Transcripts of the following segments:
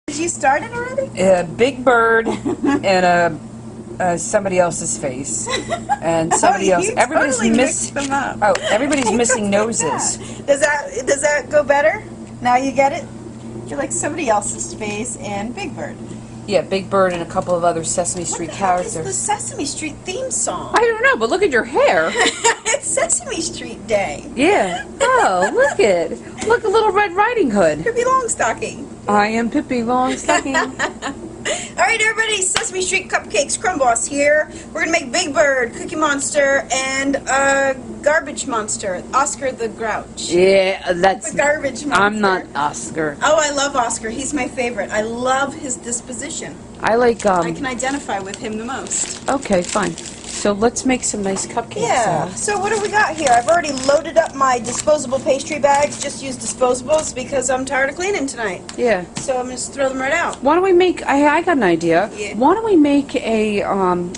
Did you start it already? A big bird and somebody else's face, and somebody else. Everybody's totally mixed them up. Oh, everybody's missing noses. Does that go better? Now you get it. You're like somebody else's face and Big Bird. Yeah, Big Bird and a couple of other Sesame Street characters. What the heck is the Sesame Street theme song? I don't know, but look at your hair. It's Sesame Street Day. Yeah. Oh, look it. Look, a little Red Riding Hood. Pippi Longstocking. I am Pippi Longstocking. All right, everybody, Sesame Street Cupcakes, Crumb Boss here. We're going to make Big Bird, Cookie Monster, and Garbage Monster, Oscar the Grouch. Yeah, that's... The Garbage Monster. I'm not Oscar. Oh, I love Oscar. He's my favorite. I love his disposition. I like... I can identify with him the most. Okay, fine. So let's make some nice cupcakes. Yeah. So what do we got here? I've already loaded up my disposable pastry bags. Just use disposables because I'm tired of cleaning tonight. Yeah. So I'm just throw them right out. Why don't we make... I got an idea. Yeah. Why don't we make a...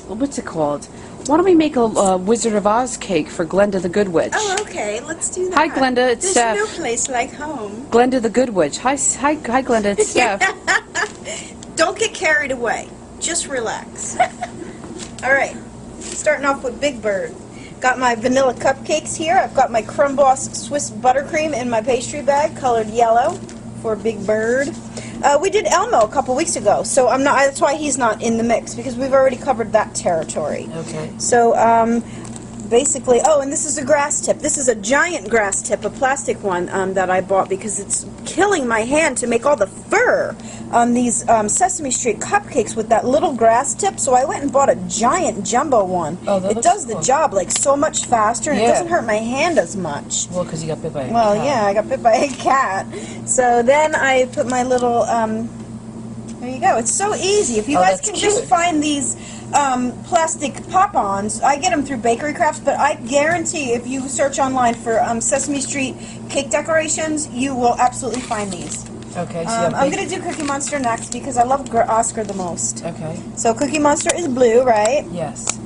what's it called? Why don't we make a Wizard of Oz cake for Glenda the Good Witch? Oh, okay. Let's do that. Hi, Glenda. It's Steph. There's no place like home. Glenda the Good Witch. Hi, Glenda. It's Steph. Don't get carried away. Just relax. All right. Starting off with Big Bird. Got my vanilla cupcakes here. I've got my Crumb Boss Swiss buttercream in my pastry bag, colored yellow for Big Bird. We did Elmo a couple weeks ago, so I'm not. That's why he's not in the mix because we've already covered that territory. Okay. So basically, oh, and this is a grass tip. This is a giant grass tip, a plastic one that I bought because it's killing my hand to make all the fur on these Sesame Street cupcakes with that little grass tip. So I went and bought a giant jumbo one. Oh, that it looks does cool. the job like so much faster, and it doesn't hurt my hand as much. Well, because you got bit by a Well, cat. yeah, I got bit by a cat. So then I put my little, there you go. It's so easy. If you guys can just find these plastic pop-ons, I get them through Bakery Crafts, but I guarantee if you search online for Sesame Street cake decorations, you will absolutely find these. Okay, so I'm going to do Cookie Monster next because I love Oscar the most. Okay. So Cookie Monster is blue, right? Yes.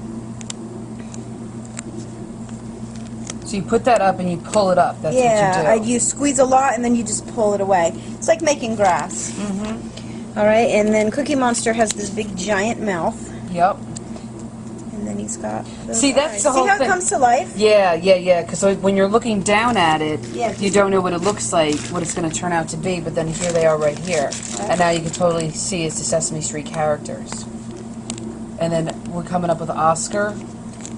So you put that up and you pull it up. That's what you do. You squeeze a lot and then you just pull it away. It's like making grass. Mm-hmm. All right, and then Cookie Monster has this big giant mouth. Yep. And then he's got those See, that's eyes. the whole See how thing. it comes to life? Yeah, because when you're looking down at it, Yeah. you don't know what it looks like, what it's going to turn out to be, but then here they are right here. Right. And now you can totally see it's the Sesame Street characters. And then we're coming up with Oscar.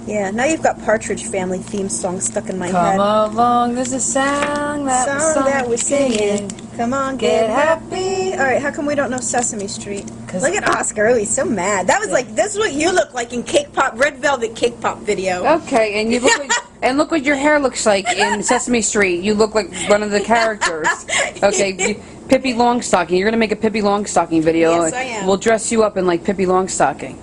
Yeah, now you've got Partridge Family theme song stuck in my Come head. along, there's a song that we're singing. Come on, get happy. All right, how come we don't know Sesame Street? Look at Oscar. Oh, he's so mad. That was like, this is what you look like in Cake Pop, Red Velvet Cake Pop video. Okay, and you look like, and look what your hair looks like in Sesame Street. You look like one of the characters. Okay, Pippi Longstocking. You're gonna make a Pippi Longstocking video. Yes, I am. We'll dress you up in like Pippi Longstocking.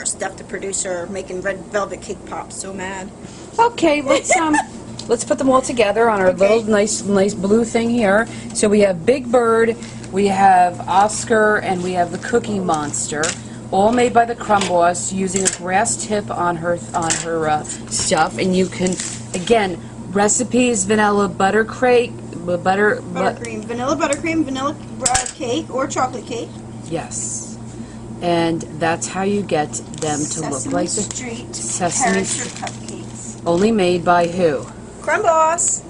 Steph, the producer, making Red Velvet Cake Pop. So mad. Okay, let's put them all together on our little nice blue thing here. So we have Big Bird, we have Oscar, and we have the Cookie Monster, all made by the Crumb Boss using a grass tip on her stuff. And you can, again, recipes vanilla buttercream, vanilla buttercream, vanilla cake or chocolate cake. Yes. And that's how you get them to look like the Sesame Street Sesame character cupcakes. Only made by who? Crumb Boss.